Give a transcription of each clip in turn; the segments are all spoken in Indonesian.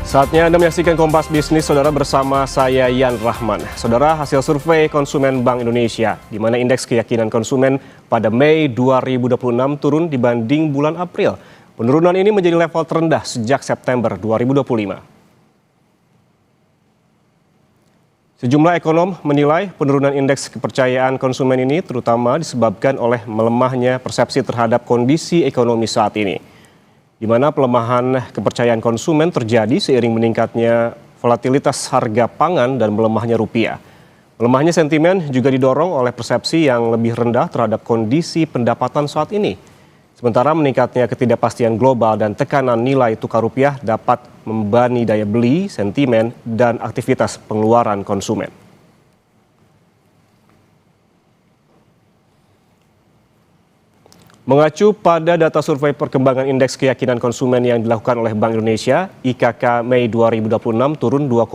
Saatnya Anda menyaksikan Kompas Bisnis, Saudara, bersama saya Yan Rahman. Saudara, hasil survei konsumen Bank Indonesia, di mana indeks keyakinan konsumen pada Mei 2026 turun dibanding bulan April. Penurunan ini menjadi level terendah sejak September 2025. Sejumlah ekonom menilai penurunan indeks kepercayaan konsumen ini terutama disebabkan oleh melemahnya persepsi terhadap kondisi ekonomi saat ini, di mana pelemahan kepercayaan konsumen terjadi seiring meningkatnya volatilitas harga pangan dan melemahnya rupiah. Melemahnya sentimen juga didorong oleh persepsi yang lebih rendah terhadap kondisi pendapatan saat ini. Sementara meningkatnya ketidakpastian global dan tekanan nilai tukar rupiah dapat membebani daya beli, sentimen, dan aktivitas pengeluaran konsumen. Mengacu pada data survei perkembangan indeks keyakinan konsumen yang dilakukan oleh Bank Indonesia, IKK Mei 2026 turun 2,1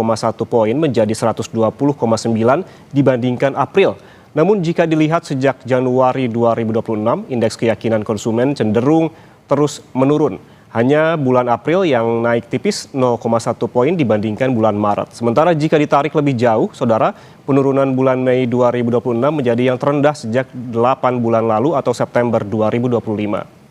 poin menjadi 120,9 dibandingkan April. Namun jika dilihat sejak Januari 2026, indeks keyakinan konsumen cenderung terus menurun. Hanya bulan April yang naik tipis 0,1 poin dibandingkan bulan Maret. Sementara jika ditarik lebih jauh, Saudara, penurunan bulan Mei 2026 menjadi yang terendah sejak 8 bulan lalu atau September 2025.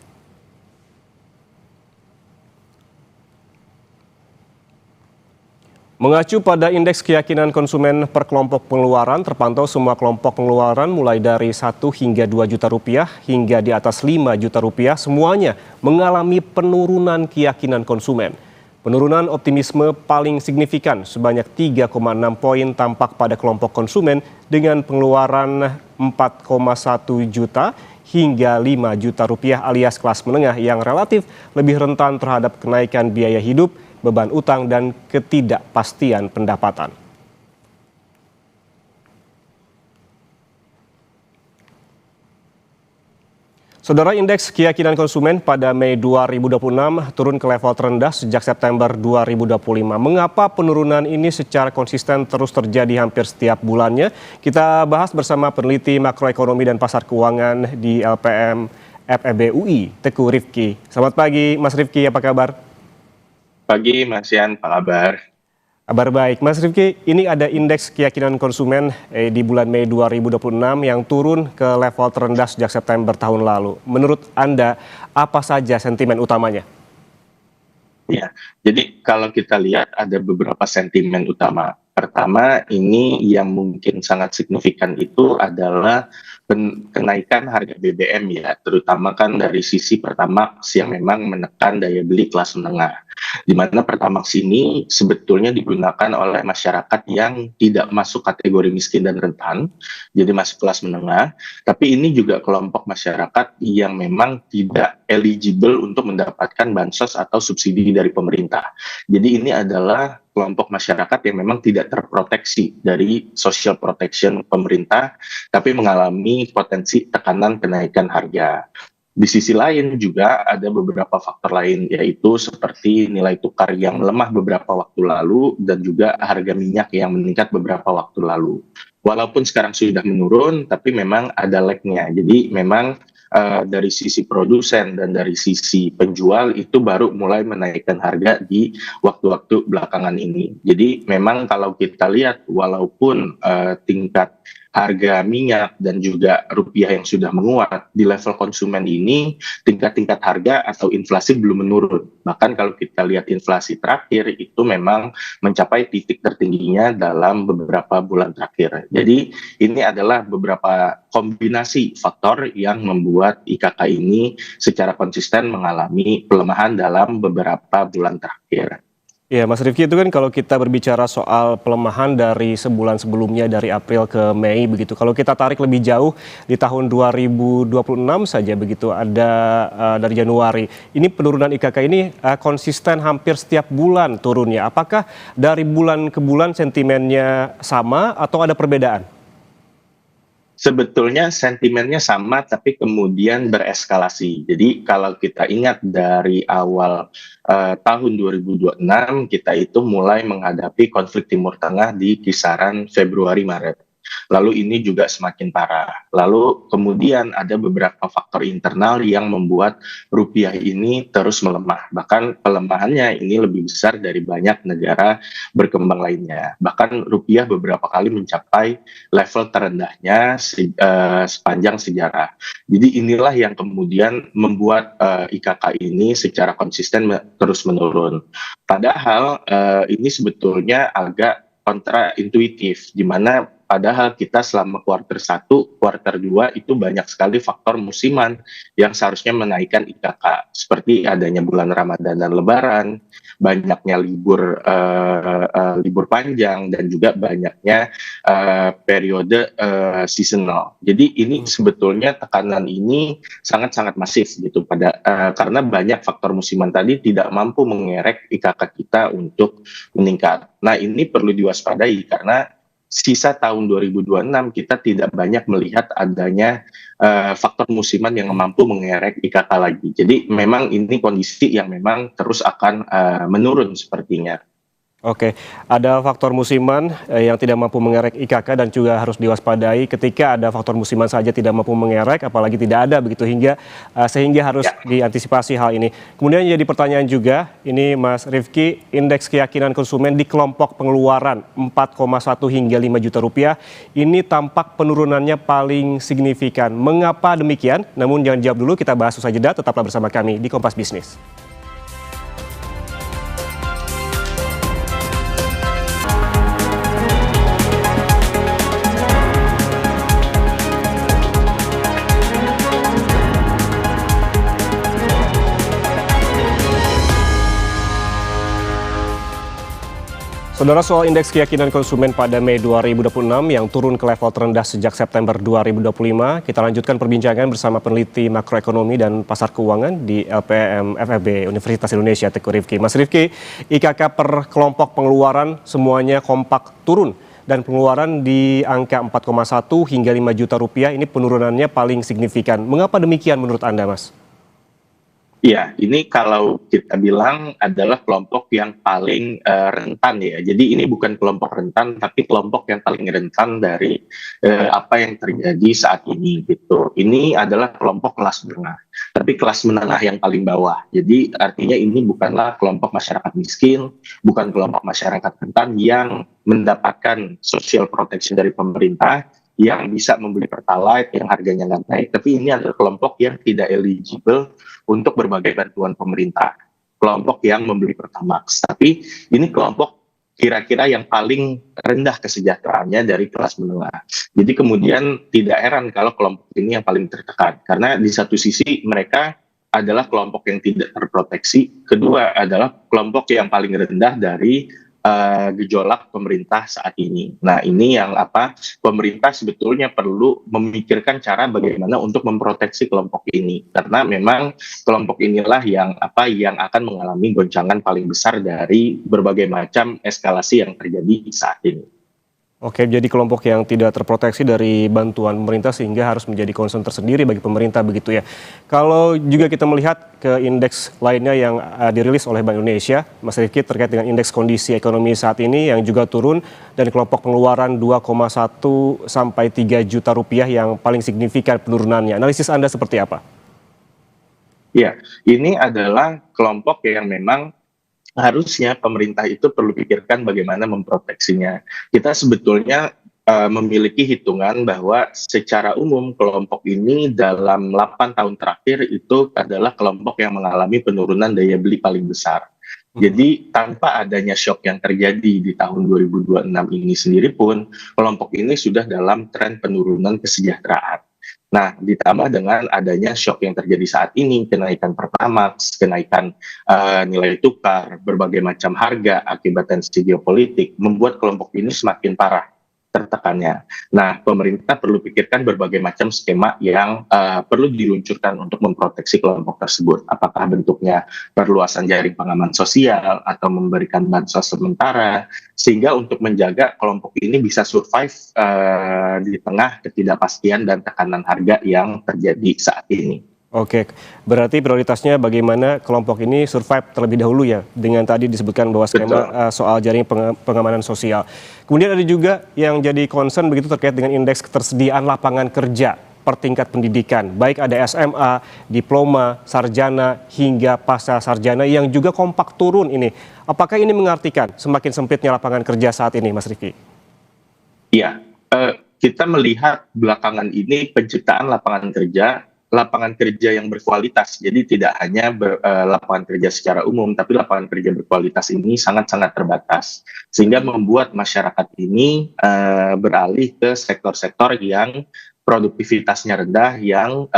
Mengacu pada indeks keyakinan konsumen per kelompok pengeluaran, terpantau semua kelompok pengeluaran mulai dari 1 hingga 2 juta rupiah hingga di atas 5 juta rupiah semuanya mengalami penurunan keyakinan konsumen. Penurunan optimisme paling signifikan sebanyak 3,6 poin tampak pada kelompok konsumen dengan pengeluaran 4,1 juta hingga 5 juta rupiah alias kelas menengah yang relatif lebih rentan terhadap kenaikan biaya hidup, beban utang, dan ketidakpastian pendapatan. Saudara, indeks keyakinan konsumen pada Mei 2026 turun ke level terendah sejak September 2025. Mengapa penurunan ini secara konsisten terus terjadi hampir setiap bulannya? Kita bahas bersama peneliti makroekonomi dan pasar keuangan di LPM FEB UI, Teguh Rifki. Selamat pagi, Mas Rifki, apa kabar? Pagi Mas Yan, apa kabar? Kabar baik. Mas Rifki, ini ada indeks keyakinan konsumen di bulan Mei 2026 yang turun ke level terendah sejak September tahun lalu. Menurut Anda, apa saja sentimen utamanya? Ya, jadi kalau kita lihat ada beberapa sentimen utama. Pertama, ini yang mungkin sangat signifikan itu adalah kenaikan harga BBM ya, terutama kan dari sisi Pertamax yang memang menekan daya beli kelas menengah. Di mana Pertamax ini sebetulnya digunakan oleh masyarakat yang tidak masuk kategori miskin dan rentan, jadi masuk kelas menengah, tapi ini juga kelompok masyarakat yang memang tidak eligible untuk mendapatkan bansos atau subsidi dari pemerintah. Jadi ini adalah kelompok masyarakat yang memang tidak terproteksi dari social protection pemerintah, tapi mengalami potensi tekanan kenaikan harga. Di sisi lain juga ada beberapa faktor lain, yaitu seperti nilai tukar yang melemah beberapa waktu lalu dan juga harga minyak yang meningkat beberapa waktu lalu. Walaupun sekarang sudah menurun, tapi memang ada lag-nya. Jadi memang dari sisi produsen dan dari sisi penjual itu baru mulai menaikkan harga di waktu-waktu belakangan ini. Jadi memang kalau kita lihat walaupun tingkat harga minyak dan juga rupiah yang sudah menguat di level konsumen ini, tingkat-tingkat harga atau inflasi belum menurun. Bahkan kalau kita lihat inflasi terakhir itu memang mencapai titik tertingginya dalam beberapa bulan terakhir. Jadi ini adalah beberapa kombinasi faktor yang membuat IKK ini secara konsisten mengalami pelemahan dalam beberapa bulan terakhir. Ya, Mas Rifki, itu kan kalau kita berbicara soal pelemahan dari sebulan sebelumnya dari April ke Mei begitu. Kalau kita tarik lebih jauh di tahun 2026 saja begitu ada dari Januari. Ini penurunan IKK ini konsisten hampir setiap bulan turunnya. Apakah dari bulan ke bulan sentimennya sama atau ada perbedaan? Sebetulnya sentimennya sama, tapi kemudian bereskalasi. Jadi kalau kita ingat dari awal tahun 2026, kita itu mulai menghadapi konflik Timur Tengah di kisaran Februari-Maret. Lalu ini juga semakin parah. Lalu kemudian ada beberapa faktor internal yang membuat rupiah ini terus melemah. Bahkan pelemahannya ini lebih besar dari banyak negara berkembang lainnya. Bahkan rupiah beberapa kali mencapai level terendahnya sepanjang sejarah. Jadi inilah yang kemudian membuat IKK ini secara konsisten terus menurun. Padahal ini sebetulnya agak kontraintuitif, di mana padahal kita selama kuartal 1, kuartal 2 itu banyak sekali faktor musiman yang seharusnya menaikkan IKK, seperti adanya bulan Ramadan dan Lebaran, banyaknya libur panjang, dan juga banyaknya periode seasonal. Jadi ini sebetulnya tekanan ini sangat-sangat masif gitu karena banyak faktor musiman tadi tidak mampu mengerek IKK kita untuk meningkat. Nah, ini perlu diwaspadai karena sisa tahun 2026 kita tidak banyak melihat adanya faktor musiman yang mampu mengerek IKK lagi. Jadi memang ini kondisi yang memang terus akan menurun sepertinya. Oke, ada faktor musiman yang tidak mampu mengerek IKK dan juga harus diwaspadai ketika ada faktor musiman saja tidak mampu mengerek, apalagi tidak ada begitu sehingga harus diantisipasi hal ini. Kemudian jadi pertanyaan juga, ini Mas Rifki, indeks keyakinan konsumen di kelompok pengeluaran 4,1 hingga 5 juta rupiah, ini tampak penurunannya paling signifikan. Mengapa demikian? Namun jangan jawab dulu, kita bahas usai jeda, tetaplah bersama kami di Kompas Bisnis. Saudara, soal indeks keyakinan konsumen pada Mei 2026 yang turun ke level terendah sejak September 2025, kita lanjutkan perbincangan bersama peneliti makroekonomi dan pasar keuangan di LPM FEB Universitas Indonesia, Teguh Rifki. Mas Rifki, IKK per kelompok pengeluaran semuanya kompak turun dan pengeluaran di angka 4,1 hingga 5 juta rupiah, ini penurunannya paling signifikan. Mengapa demikian menurut Anda, Mas? Ya, ini kalau kita bilang adalah kelompok yang paling rentan ya. Jadi ini bukan kelompok rentan, tapi kelompok yang paling rentan dari apa yang terjadi saat ini gitu. Ini adalah kelompok kelas menengah, tapi kelas menengah yang paling bawah. Jadi artinya ini bukanlah kelompok masyarakat miskin, bukan kelompok masyarakat rentan yang mendapatkan social protection dari pemerintah, yang bisa membeli Pertalite yang harganya nggak naik, tapi ini adalah kelompok yang tidak eligible untuk berbagai bantuan pemerintah, kelompok yang membeli Pertamax. Tapi ini kelompok kira-kira yang paling rendah kesejahteraannya dari kelas menengah. Jadi kemudian tidak heran kalau kelompok ini yang paling tertekan, karena di satu sisi mereka adalah kelompok yang tidak terproteksi, kedua adalah kelompok yang paling rendah dari gejolak pemerintah saat ini. Nah, ini yang pemerintah sebetulnya perlu memikirkan cara bagaimana untuk memproteksi kelompok ini, karena memang kelompok inilah yang akan mengalami goncangan paling besar dari berbagai macam eskalasi yang terjadi saat ini. Oke, jadi kelompok yang tidak terproteksi dari bantuan pemerintah sehingga harus menjadi concern tersendiri bagi pemerintah begitu ya. Kalau juga kita melihat ke indeks lainnya yang dirilis oleh Bank Indonesia, Mas Rifki, terkait dengan indeks kondisi ekonomi saat ini yang juga turun dan kelompok pengeluaran 2,1 sampai 3 juta rupiah yang paling signifikan penurunannya. Analisis Anda seperti apa? Ya, ini adalah kelompok yang memang harusnya pemerintah itu perlu pikirkan bagaimana memproteksinya. Kita sebetulnya memiliki hitungan bahwa secara umum kelompok ini dalam 8 tahun terakhir itu adalah kelompok yang mengalami penurunan daya beli paling besar. Jadi tanpa adanya shock yang terjadi di tahun 2026 ini sendiri pun, kelompok ini sudah dalam tren penurunan kesejahteraan. Nah, ditambah dengan adanya shock yang terjadi saat ini, kenaikan Pertamax, kenaikan nilai tukar, berbagai macam harga akibat tensi geopolitik, membuat kelompok ini semakin parah tertekannya. Nah, pemerintah perlu pikirkan berbagai macam skema yang perlu diluncurkan untuk memproteksi kelompok tersebut. Apakah bentuknya perluasan jaring pengaman sosial atau memberikan bansos sementara, sehingga untuk menjaga kelompok ini bisa survive di tengah ketidakpastian dan tekanan harga yang terjadi saat ini. Oke, berarti prioritasnya bagaimana kelompok ini survive terlebih dahulu ya, dengan tadi disebutkan bahwa skema Betul. soal jaring pengamanan sosial. Kemudian ada juga yang jadi concern begitu terkait dengan indeks ketersediaan lapangan kerja per tingkat pendidikan, baik ada SMA, diploma, sarjana, hingga pasca sarjana yang juga kompak turun ini. Apakah ini mengartikan semakin sempitnya lapangan kerja saat ini, Mas Rifki? Iya, kita melihat belakangan ini penciptaan lapangan kerja yang berkualitas. Jadi tidak hanya lapangan kerja secara umum, tapi lapangan kerja berkualitas ini sangat-sangat terbatas. Sehingga membuat masyarakat ini beralih ke sektor-sektor yang produktivitasnya rendah, yang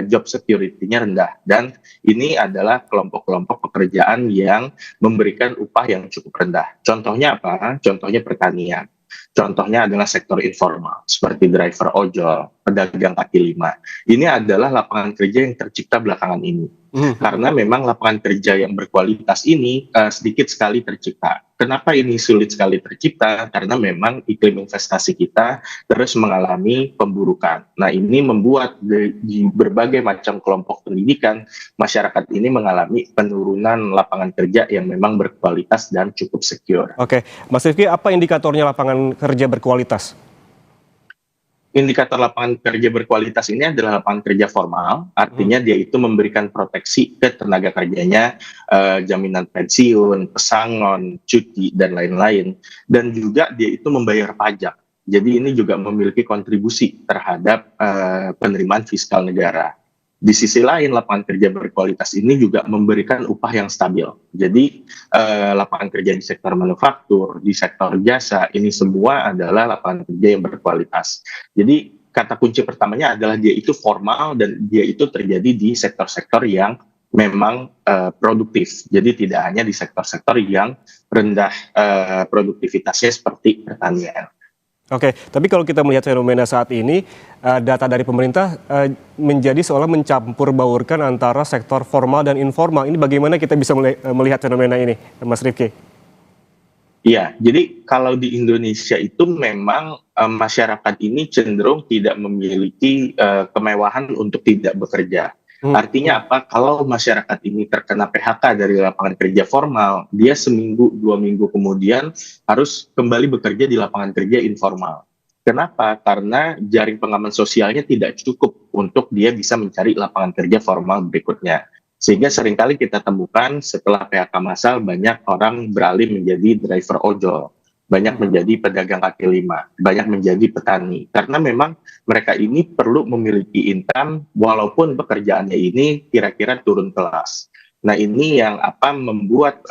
job security-nya rendah. Dan ini adalah kelompok-kelompok pekerjaan yang memberikan upah yang cukup rendah. Contohnya apa? Contohnya pertanian. Contohnya adalah sektor informal, seperti driver ojol, pedagang kaki lima. Ini adalah lapangan kerja yang tercipta belakangan ini. Karena memang lapangan kerja yang berkualitas ini sedikit sekali tercipta. Kenapa ini sulit sekali tercipta? Karena memang iklim investasi kita terus mengalami pemburukan. Nah, ini membuat di berbagai macam kelompok pendidikan, masyarakat ini mengalami penurunan lapangan kerja yang memang berkualitas dan cukup secure. Oke, Mas Rifki, apa indikatornya lapangan kerja berkualitas? Indikator lapangan kerja berkualitas ini adalah lapangan kerja formal, artinya dia itu memberikan proteksi ke tenaga kerjanya, jaminan pensiun, pesangon, cuti, dan lain-lain. Dan juga dia itu membayar pajak. Jadi ini juga memiliki kontribusi terhadap penerimaan fiskal negara. Di sisi lain, lapangan kerja berkualitas ini juga memberikan upah yang stabil. Jadi, lapangan kerja di sektor manufaktur, di sektor jasa, ini semua adalah lapangan kerja yang berkualitas. Jadi, kata kunci pertamanya adalah dia itu formal dan dia itu terjadi di sektor-sektor yang memang produktif. Jadi, tidak hanya di sektor-sektor yang rendah produktivitasnya seperti pertanian. Oke, tapi kalau kita melihat fenomena saat ini, data dari pemerintah menjadi seolah mencampur baurkan antara sektor formal dan informal. Ini bagaimana kita bisa melihat fenomena ini, Mas Rifki? Iya, jadi kalau di Indonesia itu memang masyarakat ini cenderung tidak memiliki kemewahan untuk tidak bekerja. Artinya apa? Kalau masyarakat ini terkena PHK dari lapangan kerja formal, dia seminggu, 2 minggu kemudian harus kembali bekerja di lapangan kerja informal. Kenapa? Karena jaring pengaman sosialnya tidak cukup untuk dia bisa mencari lapangan kerja formal berikutnya. Sehingga seringkali kita temukan setelah PHK massal banyak orang beralih menjadi driver ojol, banyak menjadi pedagang kaki lima, banyak menjadi petani. Karena memang mereka ini perlu memiliki income walaupun pekerjaannya ini kira-kira turun kelas. Nah, ini yang membuat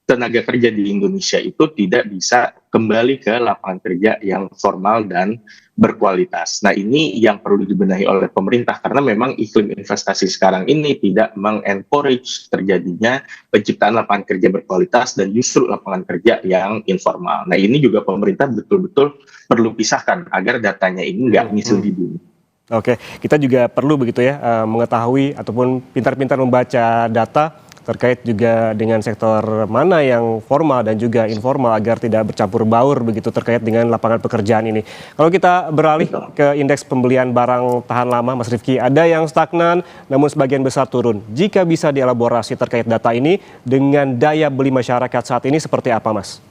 tenaga kerja di Indonesia itu tidak bisa kembali ke lapangan kerja yang formal dan berkualitas. Nah, ini yang perlu dibenahi oleh pemerintah karena memang iklim investasi sekarang ini tidak mengencourage terjadinya penciptaan lapangan kerja berkualitas dan justru lapangan kerja yang informal. Nah, ini juga pemerintah betul-betul perlu pisahkan agar datanya ini nggak misu di dunia. Oke, kita juga perlu begitu ya mengetahui ataupun pintar-pintar membaca data terkait juga dengan sektor mana yang formal dan juga informal agar tidak bercampur baur begitu terkait dengan lapangan pekerjaan ini. Kalau kita beralih ke indeks pembelian barang tahan lama, Mas Rifki, ada yang stagnan namun sebagian besar turun. Jika bisa dielaborasi terkait data ini dengan daya beli masyarakat saat ini seperti apa, Mas?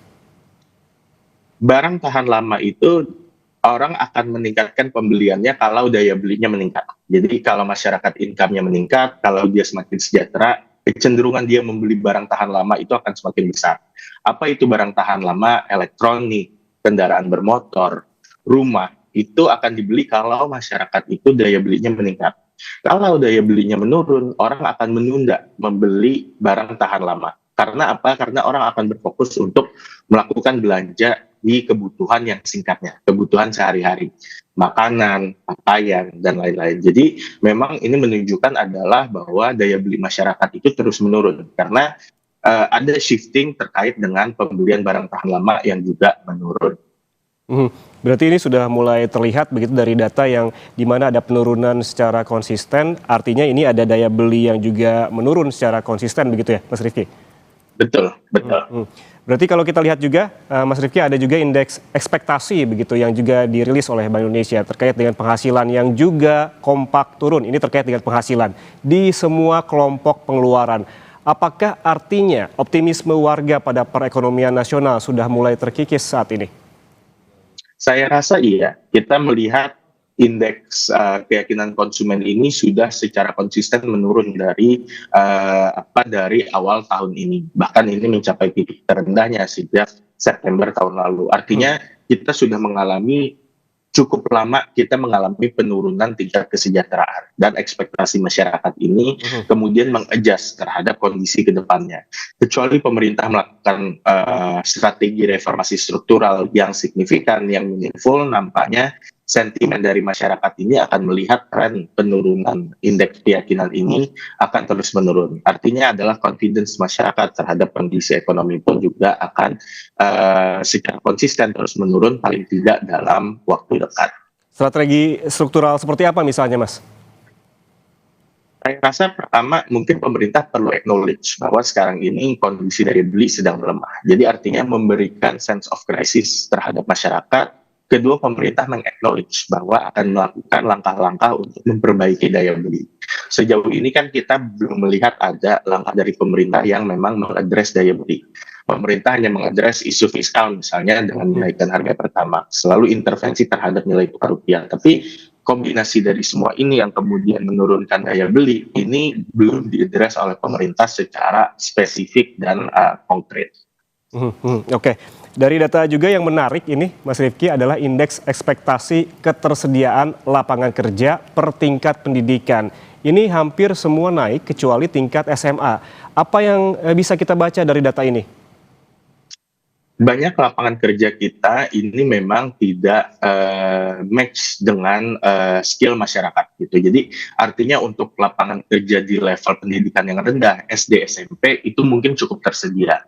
Barang tahan lama itu orang akan meningkatkan pembeliannya kalau daya belinya meningkat. Jadi kalau masyarakat income-nya meningkat, kalau dia semakin sejahtera, kecenderungan dia membeli barang tahan lama itu akan semakin besar. Apa itu barang tahan lama? Elektronik, kendaraan bermotor, rumah, itu akan dibeli kalau masyarakat itu daya belinya meningkat. Kalau daya belinya menurun, orang akan menunda membeli barang tahan lama. Karena apa? Karena orang akan berfokus untuk melakukan belanja di kebutuhan yang singkatnya, kebutuhan sehari-hari, makanan, pakaian, dan lain-lain. Jadi memang ini menunjukkan adalah bahwa daya beli masyarakat itu terus menurun karena ada shifting terkait dengan pembelian barang tahan lama yang juga menurun. Berarti ini sudah mulai terlihat begitu dari data yang di mana ada penurunan secara konsisten, artinya ini ada daya beli yang juga menurun secara konsisten begitu ya, Mas Rifki? betul, betul. Berarti kalau kita lihat juga, Mas Rifki, ada juga indeks ekspektasi begitu yang juga dirilis oleh Bank Indonesia terkait dengan penghasilan yang juga kompak turun. Ini terkait dengan penghasilan di semua kelompok pengeluaran. Apakah artinya optimisme warga pada perekonomian nasional sudah mulai terkikis saat ini? Saya rasa iya, kita melihat indeks keyakinan konsumen ini sudah secara konsisten menurun dari awal tahun ini. Bahkan ini mencapai titik terendahnya sejak September tahun lalu. Artinya kita sudah mengalami cukup lama kita mengalami penurunan tingkat kesejahteraan dan ekspektasi masyarakat ini kemudian mengadjust terhadap kondisi ke depannya. Kecuali pemerintah melakukan strategi reformasi struktural yang signifikan, yang meaningful, nampaknya sentimen dari masyarakat ini akan melihat tren penurunan indeks keyakinan ini akan terus menurun. Artinya adalah confidence masyarakat terhadap kondisi ekonomi pun juga akan secara konsisten terus menurun paling tidak dalam waktu dekat. Strategi struktural seperti apa misalnya, Mas? Saya rasa pertama mungkin pemerintah perlu acknowledge bahwa sekarang ini kondisi daya beli sedang melemah. Jadi artinya memberikan sense of crisis terhadap masyarakat. Kedua, pemerintah meng-acknowledge bahwa akan melakukan langkah-langkah untuk memperbaiki daya beli. Sejauh ini kan kita belum melihat ada langkah dari pemerintah yang memang mengadres daya beli. Pemerintah hanya mengadres isu fiskal misalnya dengan menaikkan harga Pertamax, selalu intervensi terhadap nilai tukar rupiah. Tapi kombinasi dari semua ini yang kemudian menurunkan daya beli, ini belum diadres oleh pemerintah secara spesifik dan konkret. Oke, dari data juga yang menarik ini, Mas Rifki, adalah indeks ekspektasi ketersediaan lapangan kerja per tingkat pendidikan. Ini hampir semua naik kecuali tingkat SMA. Apa yang bisa kita baca dari data ini? Banyak lapangan kerja kita ini memang tidak match dengan skill masyarakat gitu. Jadi artinya untuk lapangan kerja di level pendidikan yang rendah, SD, SMP itu mungkin cukup tersedia.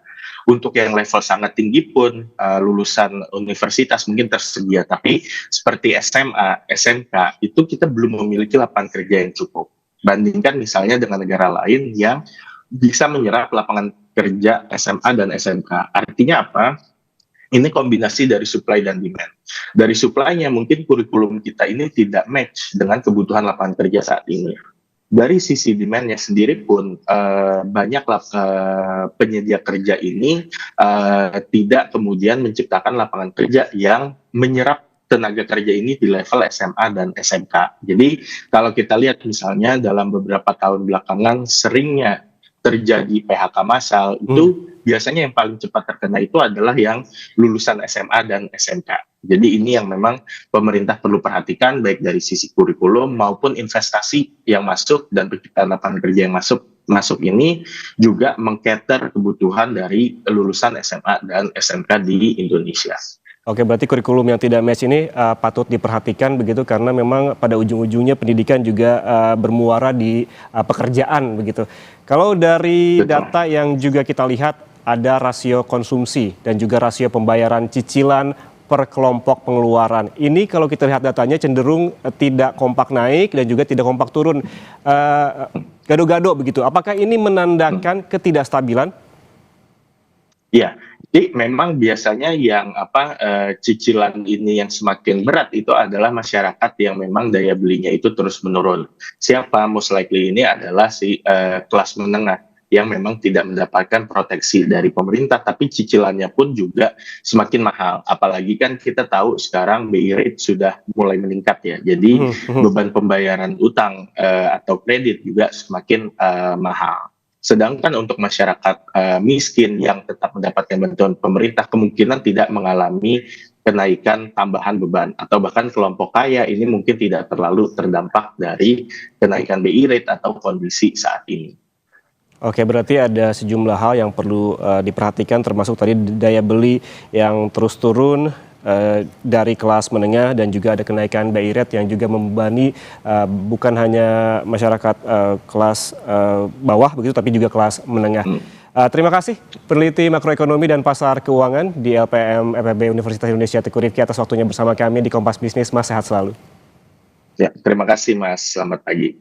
Untuk yang level sangat tinggi pun lulusan universitas mungkin tersedia, tapi seperti SMA, SMK itu kita belum memiliki lapangan kerja yang cukup. Bandingkan misalnya dengan negara lain yang bisa menyerap lapangan kerja SMA dan SMK. Artinya apa? Ini kombinasi dari supply dan demand. Dari supply-nya mungkin kurikulum kita ini tidak match dengan kebutuhan lapangan kerja saat ini. Dari sisi demand-nya sendiri pun banyaklah penyedia kerja ini tidak kemudian menciptakan lapangan kerja yang menyerap tenaga kerja ini di level SMA dan SMK. Jadi kalau kita lihat misalnya dalam beberapa tahun belakangan seringnya terjadi PHK massal itu biasanya yang paling cepat terkena itu adalah yang lulusan SMA dan SMK. Jadi ini yang memang pemerintah perlu perhatikan baik dari sisi kurikulum maupun investasi yang masuk dan penciptaan lapangan kerja yang masuk ini juga meng-cater kebutuhan dari lulusan SMA dan SMK di Indonesia. Oke, berarti kurikulum yang tidak match ini patut diperhatikan begitu karena memang pada ujung-ujungnya pendidikan juga bermuara di pekerjaan begitu. Kalau dari data yang juga kita lihat ada rasio konsumsi dan juga rasio pembayaran cicilan per kelompok pengeluaran. Ini kalau kita lihat datanya cenderung tidak kompak naik dan juga tidak kompak turun. Gado-gado begitu. Apakah ini menandakan ketidakstabilan? Ya, jadi memang biasanya yang cicilan ini yang semakin berat itu adalah masyarakat yang memang daya belinya itu terus menurun. Siapa? Most likely ini adalah kelas menengah yang memang tidak mendapatkan proteksi dari pemerintah, tapi cicilannya pun juga semakin mahal. Apalagi kan kita tahu sekarang BI rate sudah mulai meningkat ya, jadi beban pembayaran utang atau kredit juga semakin mahal. Sedangkan untuk masyarakat miskin yang tetap mendapatkan bantuan pemerintah kemungkinan tidak mengalami kenaikan tambahan beban atau bahkan kelompok kaya ini mungkin tidak terlalu terdampak dari kenaikan BI rate atau kondisi saat ini. Oke, berarti ada sejumlah hal yang perlu diperhatikan termasuk tadi daya beli yang terus turun dari kelas menengah dan juga ada kenaikan BI rate yang juga membebani bukan hanya masyarakat kelas bawah begitu tapi juga kelas menengah. Terima kasih peneliti makroekonomi dan pasar keuangan di LPM FEB Universitas Indonesia Teguh Rifki atas waktunya bersama kami di Kompas Bisnis. Mas, sehat selalu. Ya, terima kasih Mas. Selamat pagi.